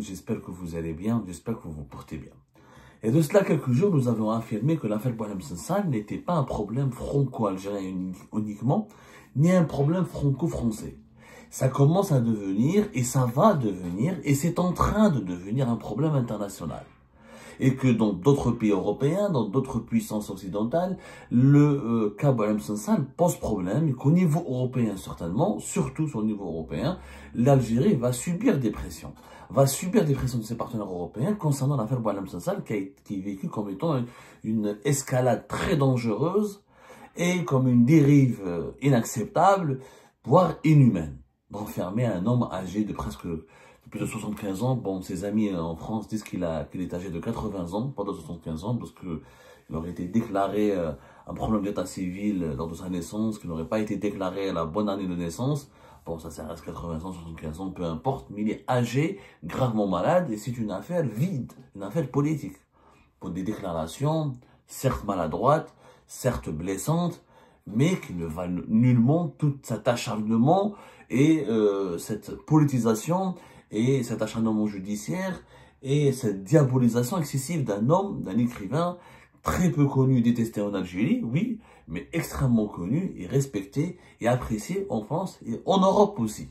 J'espère que vous allez bien, j'espère que vous vous portez bien. Et de cela quelques jours, nous avons affirmé que l'affaire Boualem Sansal n'était pas un problème franco-algérien uniquement, ni un problème franco-français. Ça commence à devenir, et ça va devenir, et c'est en train de devenir un problème international. Et que dans d'autres pays européens, dans d'autres puissances occidentales, le cas Boualem Sansal pose problème et qu'au niveau européen certainement, surtout sur le niveau européen, l'Algérie va subir des pressions. Va subir des pressions de ses partenaires européens concernant l'affaire Boualem Sansal qui est vécue comme étant une escalade très dangereuse et comme une dérive inacceptable, voire inhumaine, d'enfermer un homme âgé de presque plus de 75 ans. Bon, ses amis en France disent qu'il est âgé de 80 ans, pas de 75 ans, parce qu'il aurait été déclaré un problème d'état civil lors de sa naissance, qu'il n'aurait pas été déclaré à la bonne année de naissance. Bon, ça reste 80 ans, 75 ans, peu importe, mais il est âgé, gravement malade, et c'est une affaire vide, une affaire politique. Pour des déclarations, certes maladroites, certes blessantes, mais qui ne valent nullement tout cet acharnement et cette politisation et cet acharnement judiciaire et cette diabolisation excessive d'un homme, d'un écrivain très peu connu, détesté en Algérie, oui, mais extrêmement connu et respecté et apprécié en France et en Europe aussi.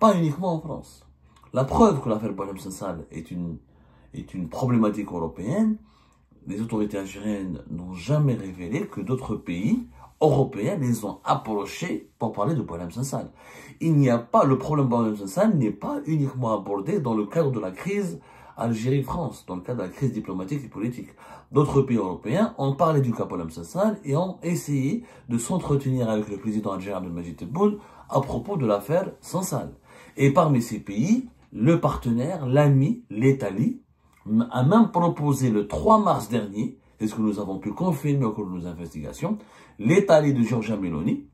Pas uniquement en France. La preuve que l'affaire Boualem Sansal est une problématique européenne, les autorités algériennes n'ont jamais révélé que d'autres pays européens les ont approchés pour parler de Boualem Sansal. Le problème Boualem Sansal n'est pas uniquement abordé dans le cadre de la crise Algérie-France, dans le cadre de la crise diplomatique et politique. D'autres pays européens ont parlé du cas Boualem Sansal et ont essayé de s'entretenir avec le président algérien Abdelmadjid Tebboune à propos de l'affaire Sansal. Et parmi ces pays, le partenaire, l'ami, l'Italie, a même proposé le 3 mars dernier, c'est ce que nous avons pu confirmer au cours de nos investigations, l'Italie de Giorgia Meloni,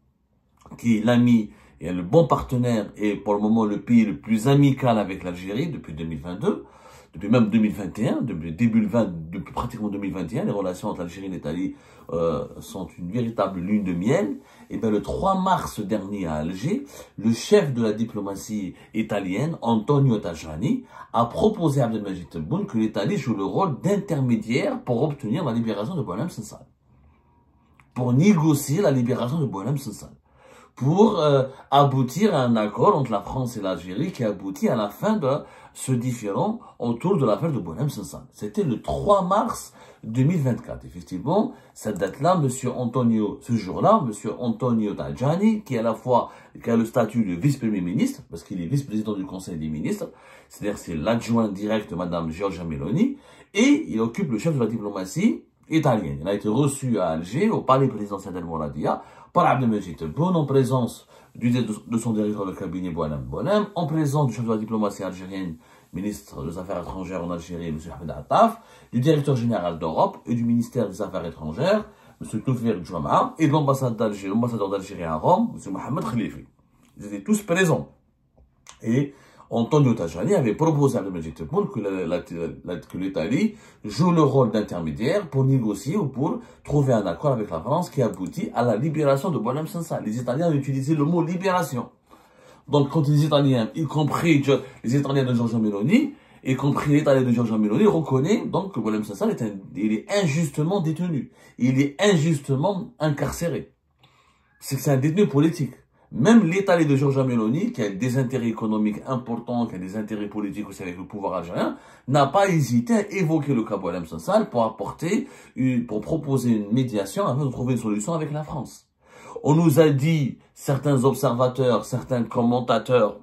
qui est l'ami et le bon partenaire et pour le moment le pays le plus amical avec l'Algérie depuis 2022, depuis même 2021, depuis pratiquement 2021, les relations entre l'Algérie et l'Italie sont une véritable lune de miel. Et bien le 3 mars dernier à Alger, le chef de la diplomatie italienne, Antonio Tajani, a proposé à Abdelmadjid Tebboune que l'Italie joue le rôle d'intermédiaire pour obtenir la libération de Boualem Sansal. Pour négocier la libération de Boualem Sansal. Pour aboutir à un accord entre la France et l'Algérie qui aboutit à la fin de ce différend autour de l'affaire de Boualem Sansal. C'était le 3 mars 2024. Effectivement, cette date-là, ce jour-là, M. Antonio Tajani, qui a le statut de vice-premier ministre, parce qu'il est vice-président du Conseil des ministres, c'est-à-dire c'est l'adjoint direct de Mme Giorgia Meloni, et il occupe le chef de la diplomatie italienne. Il a été reçu à Alger, au palais présidentiel d'El Mouradia, par Abdelmadjid Tebboune, en présence de son directeur de cabinet Boualem, en présence du chef de la diplomatie algérienne, ministre des Affaires étrangères en Algérie, M. Ahmed Attaf, du directeur général d'Europe et du ministère des Affaires étrangères, M. Toufir Djouama, et de l'ambassadeur d'Algérie à Rome, M. Mohamed Khalifi. Ils étaient tous présents. Et Antonio Tajani avait proposé à Abdelmadjid Tebboune que l'Italie joue le rôle d'intermédiaire pour négocier ou pour trouver un accord avec la France qui aboutit à la libération de Boualem Sansal. Les Italiens ont utilisé le mot libération. Donc quand les Italiens, y compris les Italiens de Giorgia Meloni, y compris l'Italien de Giorgia Meloni, reconnaît donc que Boualem Sansal est injustement détenu. Il est injustement incarcéré. C'est un détenu politique. Même l'Italie de Giorgia Meloni, qui a des intérêts économiques importants, qui a des intérêts politiques aussi avec le pouvoir algérien, n'a pas hésité à évoquer le cas Boualem Sansal pour proposer une médiation afin de trouver une solution avec la France. On nous a dit, certains observateurs, certains commentateurs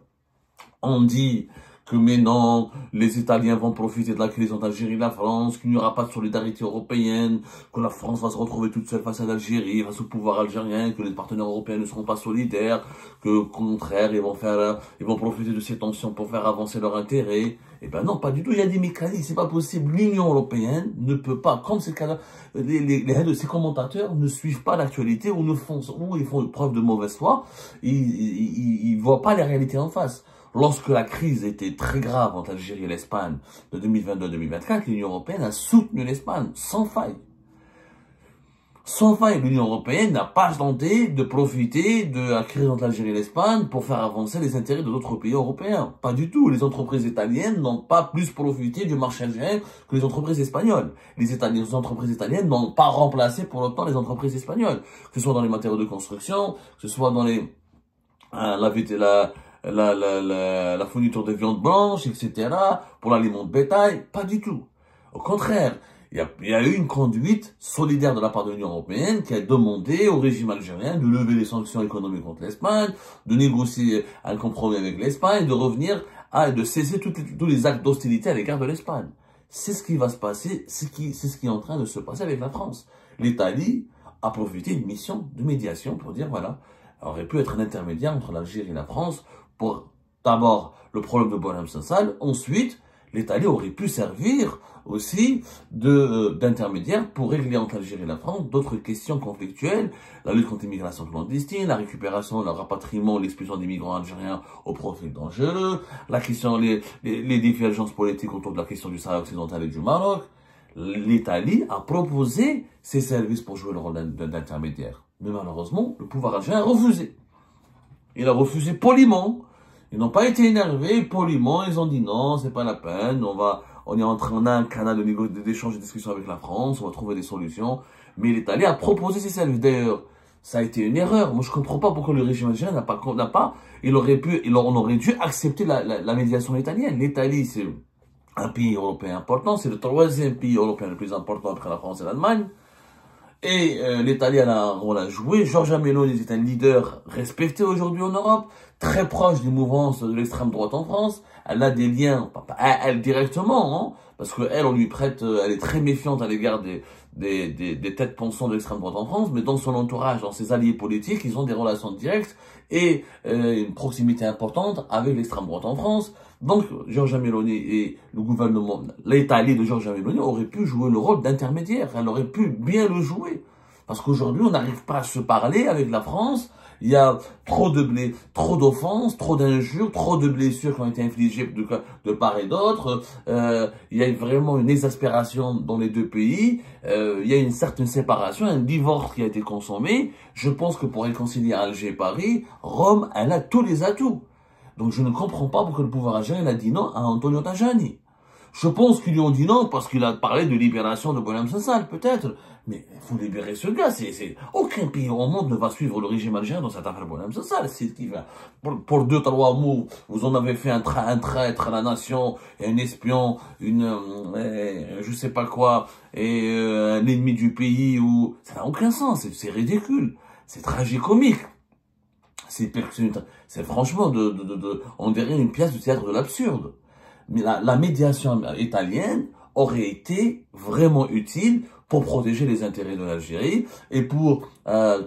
ont dit que mais non, les Italiens vont profiter de la crise entre l'Algérie et la France, qu'il n'y aura pas de solidarité européenne, que la France va se retrouver toute seule face à l'Algérie, face au pouvoir algérien, que les partenaires européens ne seront pas solidaires, que au contraire, ils vont profiter de ces tensions pour faire avancer leurs intérêts. Eh ben non, pas du tout, il y a des mécanismes, c'est pas possible. L'Union européenne ne peut pas, comme ces cas-là, ces commentateurs ne suivent pas l'actualité ou ils font preuve de mauvaise foi, ils voient pas les réalités en face. Lorsque la crise était très grave entre l'Algérie et l'Espagne de 2022 à 2024, l'Union européenne a soutenu l'Espagne sans faille. Sans faille, l'Union européenne n'a pas tenté de profiter de la crise entre l'Algérie et l'Espagne pour faire avancer les intérêts de d'autres pays européens. Pas du tout. Les entreprises italiennes n'ont pas plus profité du marché algérien que les entreprises espagnoles. Les entreprises italiennes n'ont pas remplacé pour autant les entreprises espagnoles. Que ce soit dans les matériaux de construction, que ce soit dans la fourniture de viande blanche, etc., pour l'aliment de bétail, pas du tout. Au contraire, il y a eu une conduite solidaire de la part de l'Union européenne qui a demandé au régime algérien de lever les sanctions économiques contre l'Espagne, de négocier un compromis avec l'Espagne, de revenir de cesser tous les actes d'hostilité à l'égard de l'Espagne. C'est ce qui va se passer, c'est ce qui est en train de se passer avec la France. L'Italie a profité d'une mission de médiation pour dire, voilà, elle aurait pu être un intermédiaire entre l'Algérie et la France pour, d'abord, le problème de Boualem Sansal, ensuite, l'Italie aurait pu servir aussi d'intermédiaire pour régler entre l'Algérie et la France d'autres questions conflictuelles, la lutte contre l'immigration clandestine, la récupération, le rapatriement, l'expulsion des migrants algériens au profil dangereux, la question, les divergences politiques autour de la question du Sahara occidental et du Maroc. L'Italie a proposé ses services pour jouer le rôle d'intermédiaire. Mais malheureusement, le pouvoir algérien a refusé. Il a refusé poliment. Ils n'ont pas été énervés, poliment, ils ont dit non, c'est pas la peine, on a un canal d'échange et de discussion avec la France, on va trouver des solutions. Mais l'Italie a proposé ses services. D'ailleurs, ça a été une erreur. Moi, je comprends pas pourquoi le régime algérien on aurait dû accepter la médiation italienne. L'Italie, c'est un pays européen important, c'est le troisième pays européen le plus important après la France et l'Allemagne. Et l'Italie a un rôle à jouer. Giorgia Meloni est un leader respecté aujourd'hui en Europe, très proche des mouvances de l'extrême droite en France. Elle a des liens, elle directement, hein, parce qu'elle, on lui prête, elle est très méfiante à l'égard des têtes pensantes de l'extrême droite en France, mais dans son entourage, dans ses alliés politiques, ils ont des relations directes et une proximité importante avec l'extrême droite en France. Donc, Giorgia Meloni et le gouvernement, l'Italie de Giorgia Meloni aurait pu jouer le rôle d'intermédiaire. Elle aurait pu bien le jouer. Parce qu'aujourd'hui, on n'arrive pas à se parler avec la France. Il y a trop d'offenses, trop d'injures, trop de blessures qui ont été infligées de part et d'autre. Il y a vraiment une exaspération dans les deux pays. Il y a une certaine séparation, un divorce qui a été consommé. Je pense que pour réconcilier Alger et Paris, Rome, elle a tous les atouts. Donc je ne comprends pas pourquoi le pouvoir algérien a dit non à Antonio Tajani. Je pense qu'ils lui ont dit non parce qu'il a parlé de libération de Boualem Sansal, peut-être. Mais il faut libérer ce gars. Aucun pays au monde ne va suivre le régime algérien dans cette affaire Boualem Sansal. C'est ce qui va. Pour 2-3 mots, vous en avez fait un traître à la nation, un espion, je sais pas quoi, et un ennemi du pays. Ça n'a aucun sens. C'est ridicule. C'est tragicomique. C'est franchement on dirait une pièce du théâtre de l'absurde. Mais la médiation italienne aurait été vraiment utile pour protéger les intérêts de l'Algérie et pour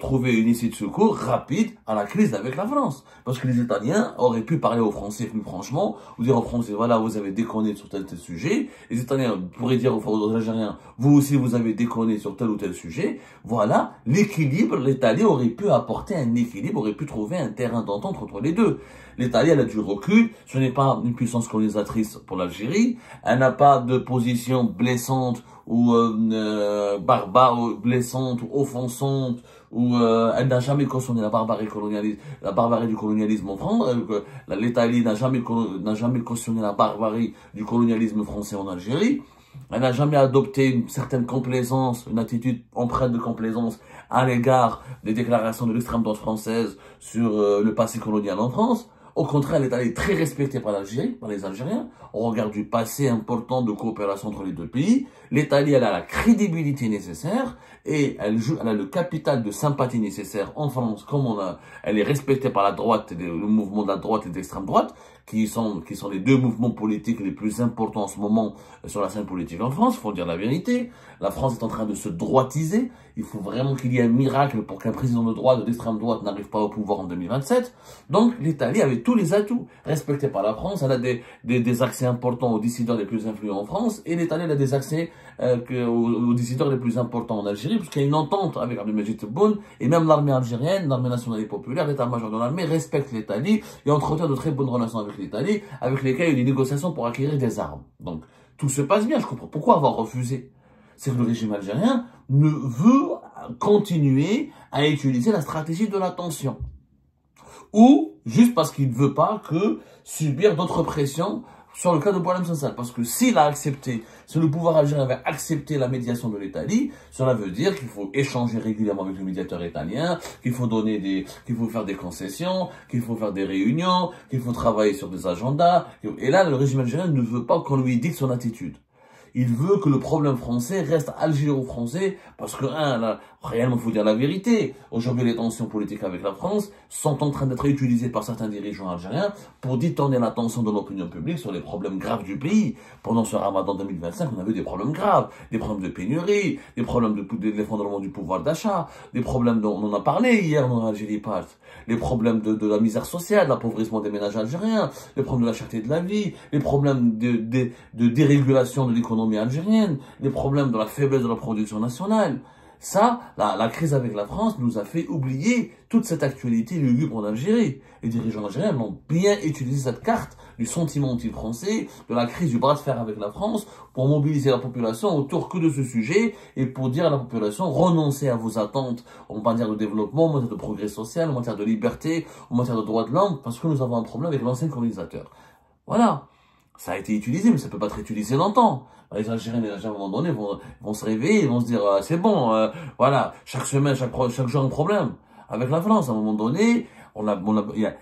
trouver une issue de secours rapide à la crise avec la France. Parce que les Italiens auraient pu parler aux Français plus franchement, ou dire aux Français, voilà, vous avez déconné sur tel sujet. Les Italiens pourraient dire aux Algériens, vous aussi, vous avez déconné sur tel ou tel sujet. Voilà, l'équilibre, l'Italie aurait pu apporter un équilibre, aurait pu trouver un terrain d'entente entre les deux. L'Italie, elle a du recul, ce n'est pas une puissance colonisatrice pour l'Algérie, elle n'a pas de position blessante ou barbare, ou blessante, ou offensante, ou elle n'a jamais cautionné la barbarie du colonialisme en France. L'Italie n'a jamais cautionné la barbarie du colonialisme français en Algérie. Elle n'a jamais adopté une certaine complaisance, une attitude empreinte de complaisance à l'égard des déclarations de l'extrême droite française sur le passé colonial en France. Au contraire, l'Italie est très respectée par l'Algérie, par les Algériens, au regard du passé important de coopération entre les deux pays. L'Italie, elle a la crédibilité nécessaire et elle a le capital de sympathie nécessaire en France, comme elle est respectée par la droite, le mouvement de la droite et de l'extrême droite, qui sont les deux mouvements politiques les plus importants en ce moment sur la scène politique en France, il faut dire la vérité. La France est en train de se droitiser. Il faut vraiment qu'il y ait un miracle pour qu'un président de droite, d'extrême droite, n'arrive pas au pouvoir en 2027. Donc, l'Italie avait tous les atouts. Respectée par la France, elle a des accès importants aux décideurs les plus influents en France, et l'Italie, elle a des accès aux décideurs les plus importants en Algérie, puisqu'il y a une entente avec Abdelmajid Tebboune, et même l'armée algérienne, l'armée nationale et populaire, l'état-major de l'armée respecte l'Italie et entretient de très bonnes relations avec l'Italie, avec lesquelles il y a eu des négociations pour acquérir des armes. Donc, tout se passe bien, je comprends. Pourquoi avoir refusé? c'est que le régime algérien ne veut continuer à utiliser la stratégie de la tension. Ou juste parce qu'il ne veut pas que subir d'autres pressions sur le cas de Boualem Sansal. Parce que s'il a accepté, si le pouvoir algérien avait accepté la médiation de l'Italie, cela veut dire qu'il faut échanger régulièrement avec le médiateur italien, qu'il faut faire des concessions, qu'il faut faire des réunions, qu'il faut travailler sur des agendas. Et là, le régime algérien ne veut pas qu'on lui dicte son attitude. Il veut que le problème français reste algéro-français parce que, là, réellement, il faut dire la vérité. Aujourd'hui, les tensions politiques avec la France sont en train d'être utilisées par certains dirigeants algériens pour détourner l'attention de l'opinion publique sur les problèmes graves du pays. Pendant ce Ramadan 2025, on a vu des problèmes graves, des problèmes de pénurie, des problèmes d'effondrement du pouvoir d'achat, des problèmes dont on en a parlé hier dans Algérie Part, les problèmes de la misère sociale, l'appauvrissement des ménages algériens, les problèmes de la cherté de la vie, les problèmes de dérégulation de l'économie algérienne, les problèmes de la faiblesse de la production nationale. Ça, la crise avec la France nous a fait oublier toute cette actualité lugubre en Algérie. Les dirigeants algériens ont bien utilisé cette carte du sentiment anti-français, de la crise du bras de fer avec la France, pour mobiliser la population autour que de ce sujet et pour dire à la population, renoncez à vos attentes en matière de développement, en matière de progrès social, en matière de liberté, en matière de droits de l'homme, parce que nous avons un problème avec l'ancien colonisateur. Voilà. Ça a été utilisé, mais ça peut pas être utilisé longtemps. Les Algériens, à un moment donné, vont se réveiller, ils vont se dire, c'est bon, voilà, chaque semaine, chaque jour un problème. Avec la France, à un moment donné,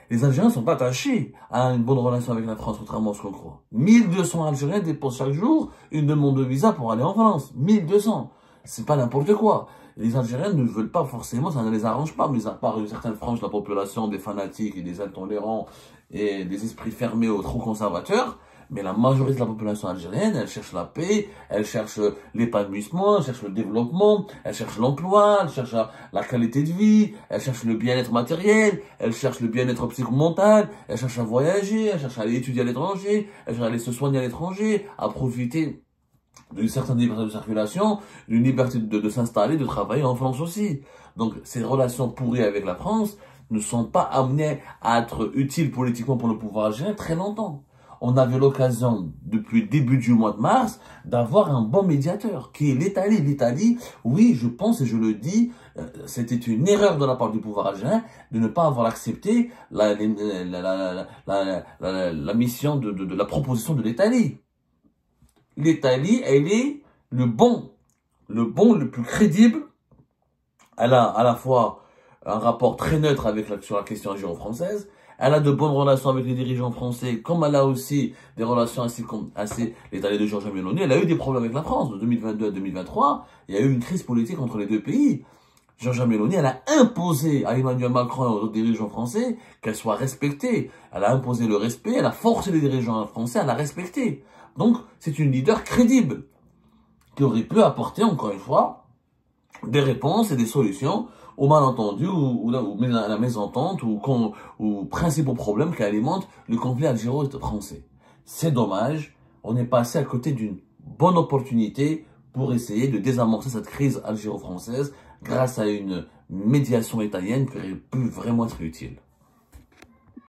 les Algériens sont pas attachés à une bonne relation avec la France, contrairement à ce qu'on croit. 1200 Algériens déposent chaque jour une demande de visa pour aller en France. 1200. C'est pas n'importe quoi. Les Algériens ne veulent pas forcément, ça ne les arrange pas, mais à part une certaine frange de la population, des fanatiques et des intolérants et des esprits fermés ou trop conservateurs. Mais la majorité de la population algérienne, elle cherche la paix, elle cherche l'épanouissement, elle cherche le développement, elle cherche l'emploi, elle cherche la qualité de vie, elle cherche le bien-être matériel, elle cherche le bien-être psychomental, elle cherche à voyager, elle cherche à aller étudier à l'étranger, elle cherche à aller se soigner à l'étranger, à profiter d'une certaine liberté de circulation, d'une liberté de s'installer, de travailler en France aussi. Donc, ces relations pourries avec la France ne sont pas amenées à être utiles politiquement pour le pouvoir algérien très longtemps. On avait l'occasion, depuis le début du mois de mars, d'avoir un bon médiateur, qui est l'Italie. L'Italie, oui, je pense et je le dis, c'était une erreur de la part du pouvoir algérien de ne pas avoir accepté la mission de la proposition de l'Italie. L'Italie, elle est le plus crédible. Elle a à la fois un rapport très neutre sur la question algéro-française. Elle a de bonnes relations avec les dirigeants français, comme elle a aussi des relations l'Italie de Giorgia Meloni. Elle a eu des problèmes avec la France. De 2022 à 2023, il y a eu une crise politique entre les deux pays. Giorgia Meloni, elle a imposé à Emmanuel Macron et aux autres dirigeants français qu'elle soit respectée. Elle a imposé le respect, elle a forcé les dirigeants français à la respecter. Donc, c'est une leader crédible qui aurait pu apporter, encore une fois, des réponses et des solutions aux malentendus ou à la mésentente ou principaux problèmes qui alimentent le conflit algéro-français. C'est dommage, on est passé à côté d'une bonne opportunité pour essayer de désamorcer cette crise algéro-française grâce à une médiation italienne qui aurait pu vraiment être utile.